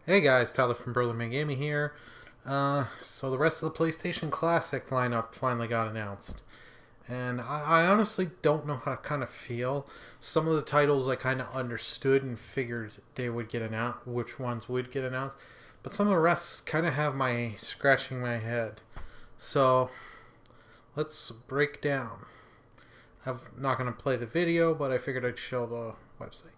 Hey guys, Tyler from BurlyCast here. So the rest of the PlayStation Classic lineup finally got announced. And I honestly don't know how to kind of feel. Some of the titles I kind of understood and figured they would get announced, which ones would get announced. But some of the rest kind of have my scratching my head. So let's break down. I'm not going to play the video, but I figured I'd show the website.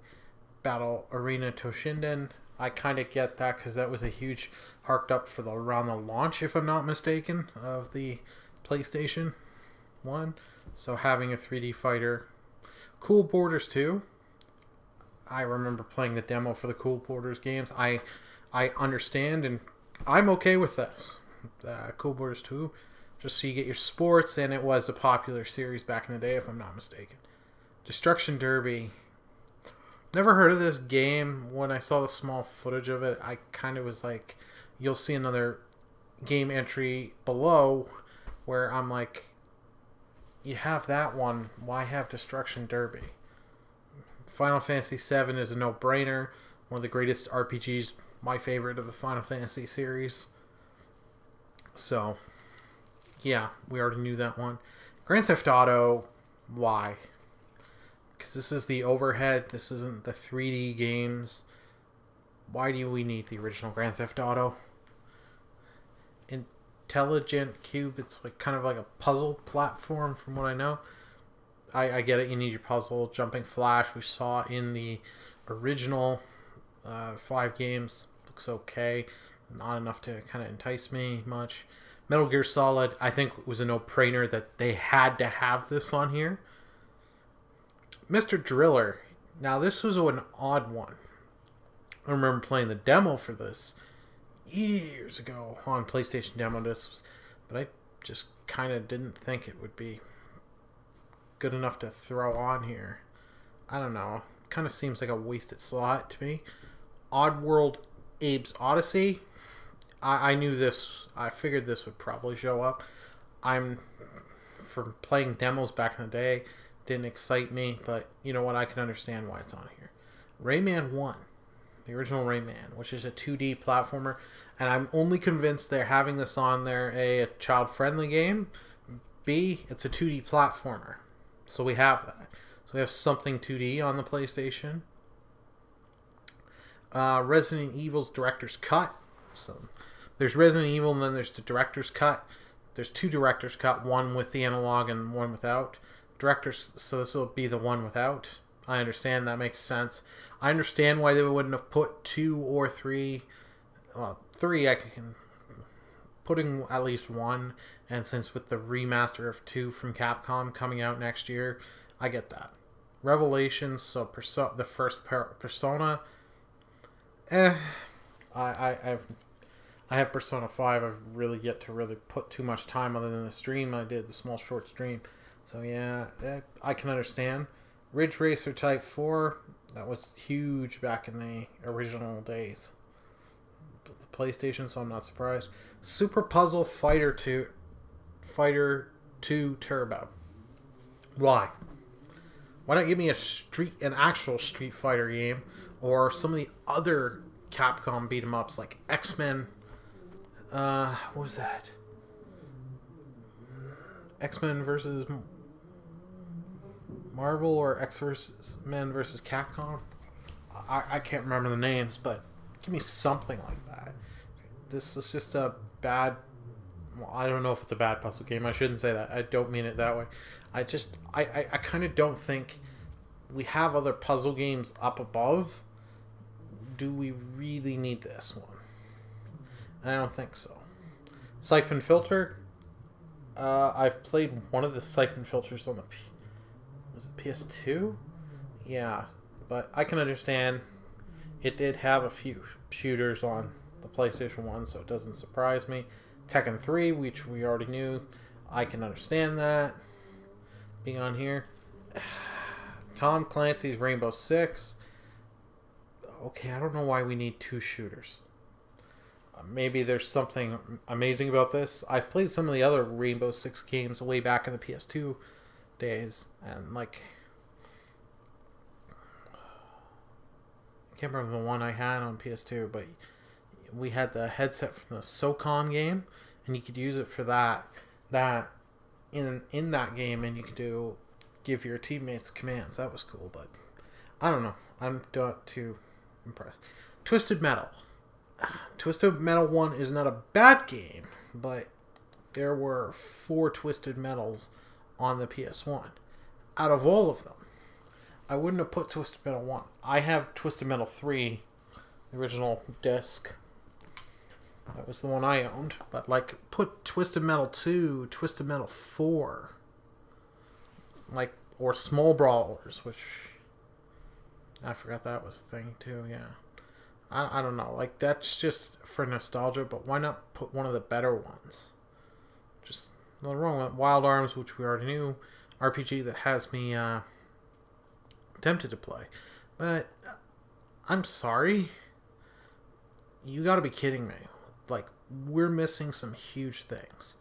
Battle Arena Toshinden. I kind of get that because that was a huge harked up for around the launch, if I'm not mistaken, of the PlayStation 1. So having a 3D fighter. Cool Borders 2. I remember playing the demo for the Cool Borders games. I understand and I'm okay with this. Cool Borders 2. Just so you get your sports, and it was a popular series back in the day, if I'm not mistaken. Destruction Derby. Never heard of this game. When I saw the small footage of it, I kind of was like, you'll see another game entry below where I'm like, you have that one, why have Destruction Derby? Final Fantasy VII is a no-brainer. One of the greatest RPGs, my favorite of the Final Fantasy series. So, yeah, we already knew that one. Grand Theft Auto, why? Because this is the overhead, this isn't the 3D games. Why do we need the original Grand Theft Auto? Intelligent Cube, it's like kind of like a puzzle platform from what I know. I get it, you need your puzzle. Jumping Flash, we saw in the original 5 games. Looks okay. Not enough to kind of entice me much. Metal Gear Solid, I think it was a no-brainer that they had to have this on here. Mr. Driller. Now, this was an odd one. I remember playing the demo for this years ago on PlayStation Demo Discs, but I just kind of didn't think it would be good enough to throw on here. I don't know. Kind of seems like a wasted slot to me. Oddworld Abe's Odyssey. I knew this. I figured this would probably show up. I'm from playing demos back in the day. Didn't excite me, but you know what? I can understand why it's on here. Rayman 1, the original Rayman, which is a 2D platformer, and I'm only convinced they're having this on there, a child-friendly game, B, it's a 2D platformer. So we have that. So we have something 2D on the PlayStation. Resident Evil's Director's Cut. So there's Resident Evil, and then there's the Director's Cut. There's 2 Director's Cut, one with the analog and one without. Directors, so this will be the one without. I understand, that makes sense. I understand why they wouldn't have put 2 or 3. Well, 3 I can putting at least 1, and since with the remaster of 2 from Capcom coming out next year, I get that. Revelations, so the first Persona. I have Persona 5. I've really yet to really put too much time other than the stream I did, the small short stream. So yeah, I can understand. Ridge Racer Type 4, that was huge back in the original days. The PlayStation, so I'm not surprised. Super Puzzle Fighter 2 Turbo. Why? Why not give me an actual Street Fighter game, or some of the other Capcom beat 'em ups like X-Men? What was that? X-Men versus Marvel or X-Men versus Capcom. I can't remember the names, but give me something like that. This is just a bad. Well, I don't know if it's a bad puzzle game. I shouldn't say that. I don't mean it that way. I kind of don't think we have other puzzle games up above. Do we really need this one? I don't think so. Siphon Filter. I've played one of the Siphon Filters on the was it PS2? Yeah, but I can understand it did have a few shooters on the PlayStation 1, so it doesn't surprise me. Tekken 3, which we already knew, I can understand that being on here. Tom Clancy's Rainbow Six. Okay, I don't know why we need 2 shooters. Maybe there's something amazing about this. I've played some of the other Rainbow Six games way back in the PS2 days, and like I can't remember the one I had on PS2, but we had the headset from the SOCOM game, and you could use it for that in that game, and you could give your teammates commands. That was cool, but I don't know. I'm not too impressed. Twisted Metal. Twisted Metal 1 is not a bad game, but there were 4 Twisted Metals on the PS1. Out of all of them, I wouldn't have put Twisted Metal 1. I have Twisted Metal 3, the original disc. That was the one I owned. But, like, put Twisted Metal 2, Twisted Metal 4, like, or Small Brawlers, which I forgot that was a thing, too, yeah. I don't know. Like, that's just for nostalgia, but why not put one of the better ones? Just nothing wrong with Wild Arms, which we already knew. RPG that has me tempted to play. But I'm sorry. You gotta be kidding me. Like, we're missing some huge things.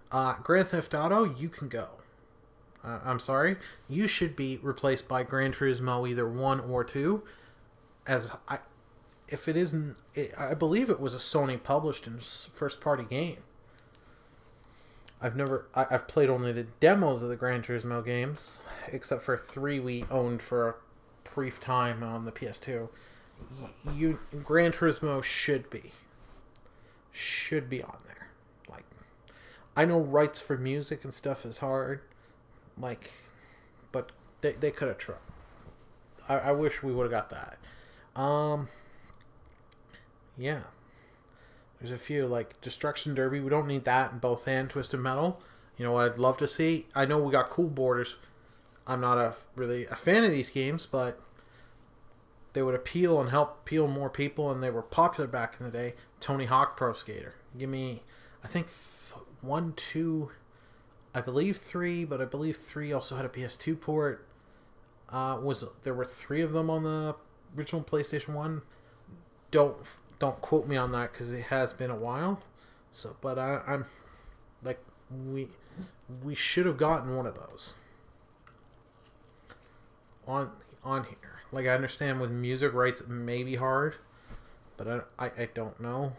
Grand Theft Auto, you can go. I'm sorry. You should be replaced by Gran Turismo either 1 or 2. If it isn't, I believe it was a Sony published and first party game. I've played only the demos of the Gran Turismo games, except for 3 we owned for a brief time on the PS2. Gran Turismo should be on there. Like, I know rights for music and stuff is hard, like, but they could have tried. I wish we would have got that. Yeah. There's a few, like Destruction Derby. We don't need that in both and Twisted Metal. You know what I'd love to see? I know we got cool borders. I'm not really a fan of these games, but they would appeal and help appeal more people, and they were popular back in the day. Tony Hawk Pro Skater. Give me, I think, 1, 2, I believe 3, but I believe 3 also had a PS2 port. There were 3 of them on the original PlayStation 1. Don't quote me on that because it has been a while. So, but I'm like, we should have gotten one of those on here. Like, I understand with music rights it may be hard, but I don't know.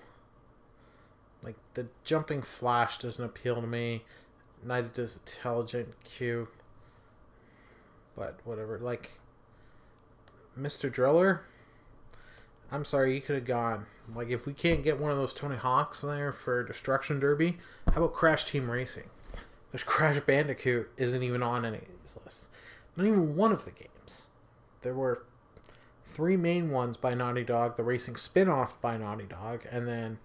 Like, the Jumping Flash doesn't appeal to me. Neither does Intelligent Q. But whatever. Like, Mr. Driller, I'm sorry, you could have gone. Like, if we can't get one of those Tony Hawks there for Destruction Derby, how about Crash Team Racing? Because Crash Bandicoot isn't even on any of these lists. Not even one of the games. There were 3 main ones by Naughty Dog, the racing spin-off by Naughty Dog, and then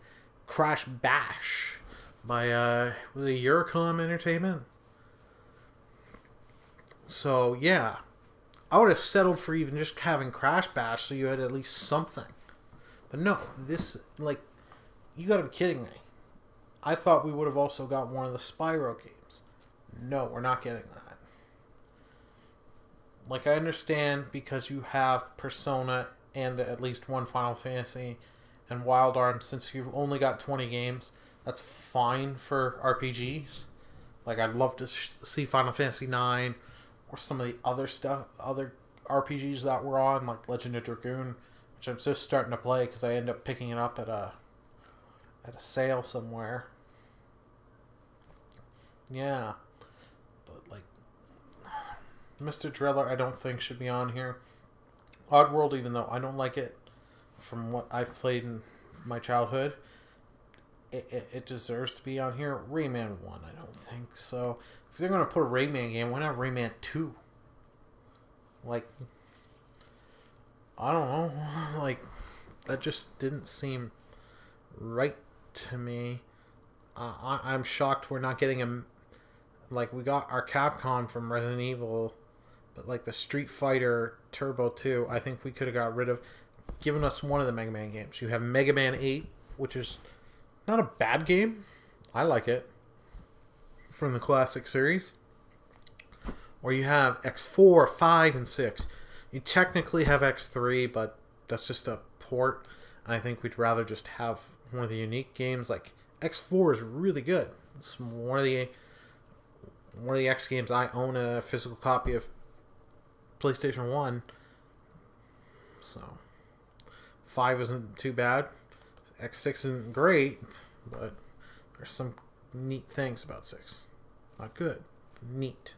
Crash Bash by, was it Eurocom Entertainment? So, yeah. I would have settled for even just having Crash Bash so you had at least something. But no, this, like, you gotta be kidding me. I thought we would have also got one of the Spyro games. No, we're not getting that. Like, I understand because you have Persona and at least one Final Fantasy and Wild Arms, since you've only got 20 games, that's fine for RPGs. Like, I'd love to see Final Fantasy 9 or some of the other stuff, other RPGs that were on, like Legend of Dragoon, which I'm just starting to play because I end up picking it up at a sale somewhere. Yeah. But, like, Mr. Driller I don't think should be on here. Oddworld, even though I don't like it from what I've played in my childhood, it deserves to be on here. Rayman 1, I don't think so. If they're going to put a Rayman game, why not Rayman 2? Like, I don't know. Like, that just didn't seem right to me. I'm shocked we're not getting a... Like, we got our Capcom from Resident Evil, but, like, the Street Fighter Turbo 2, I think we could have got rid of. Given us one of the Mega Man games. You have Mega Man 8, which is not a bad game. I like it. From the classic series. Or you have X4, 5, and 6. You technically have X3, but that's just a port. And I think we'd rather just have one of the unique games. Like, X4 is really good. It's one of the X games. I own a physical copy of PlayStation 1. So, 5 isn't too bad. X6 isn't great, but there's some neat things about 6. Not good, neat.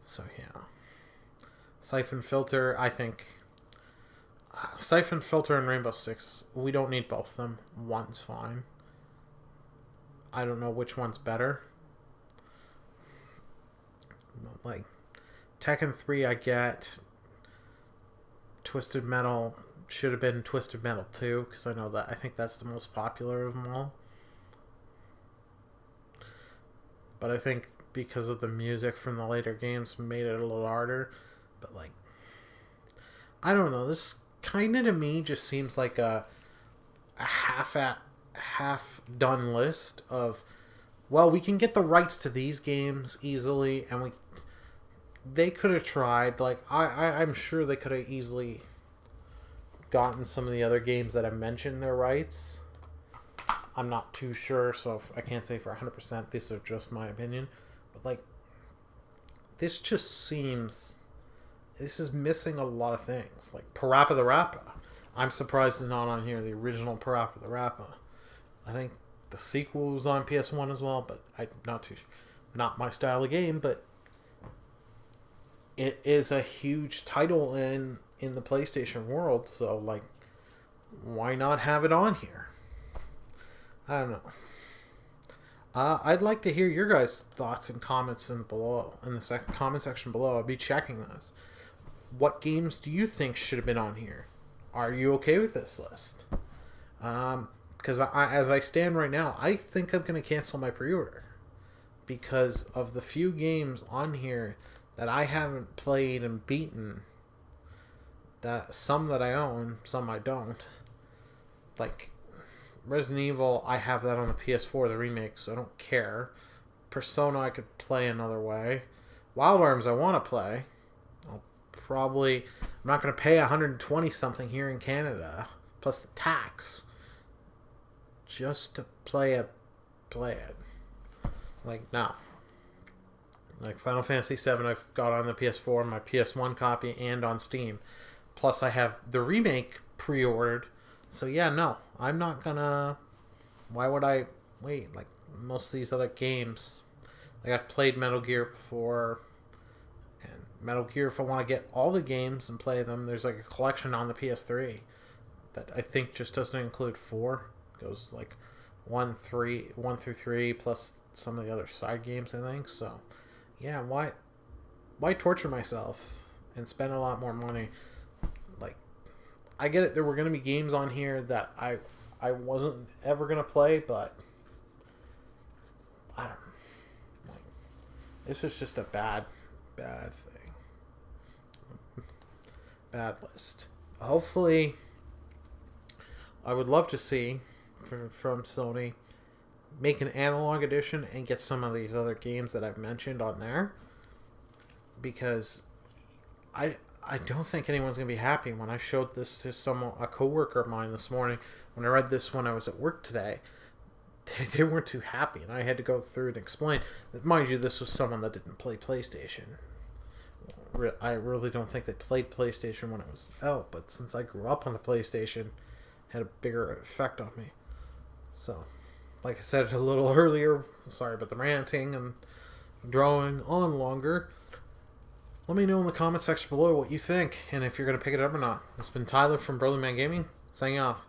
So yeah. Siphon Filter, I think... Siphon Filter and Rainbow Six, we don't need both of them. One's fine. I don't know which one's better. Like, Tekken 3 I get. Twisted Metal should have been Twisted Metal 2, because I think that's the most popular of them all. But I think because of the music from the later games made it a little harder. But like, I don't know, this kind of to me just seems like a half done list of, well, we can get the rights to these games easily, and they could have tried, like, I'm sure they could have easily gotten some of the other games that I mentioned their rights. I'm not too sure, so I can't say for 100%. These are just my opinion. But, like, this just seems... This is missing a lot of things. Like, Parappa the Rapper. I'm surprised it's not on here, the original Parappa the Rapper. I think the sequel was on PS1 as well, but I'm not too sure. Not my style of game, but it is a huge title in the PlayStation world, so, like, why not have it on here? I don't know. I'd like to hear your guys' thoughts and comments in the comment section below. I'll be checking those. What games do you think should have been on here? Are you okay with this list? Because as I stand right now, I think I'm going to cancel my pre-order because of the few games on here that I haven't played and beaten. Some that I own, some I don't. Like Resident Evil, I have that on the PS4, the remake, so I don't care. Persona, I could play another way. Wild Arms, I want to play. I'm not going to pay 120 something here in Canada, plus the tax, just to play it. Like, no. Like Final Fantasy VII, I've got on the PS4, my PS1 copy, and on Steam. Plus, I have the remake pre-ordered. So yeah, no, I'm not gonna. Why would I wait? Like most of these other games, like I've played Metal Gear before, and Metal Gear, if I want to get all the games and play them, there's like a collection on the PS3 that I think just doesn't include 4. It goes like 1 through 3 plus some of the other side games, I think. So yeah, why torture myself and spend a lot more money? Like, I get it, there were going to be games on here that I wasn't ever going to play, but I don't know. Like, this is just a bad thing. Bad list. Hopefully, I would love to see from Sony make an analog edition and get some of these other games that I've mentioned on there, because I don't think anyone's going to be happy. When I showed this to a coworker of mine this morning, when I read this when I was at work today, they weren't too happy, and I had to go through and explain that, mind you, this was someone that didn't play PlayStation. I really don't think they played PlayStation when it was out, but since I grew up on the PlayStation, it had a bigger effect on me. So, like I said a little earlier, sorry about the ranting and drawing on longer. Let me know in the comment section below what you think, and if you're going to pick it up or not. It's been Tyler from BurlyCast Gaming, signing off.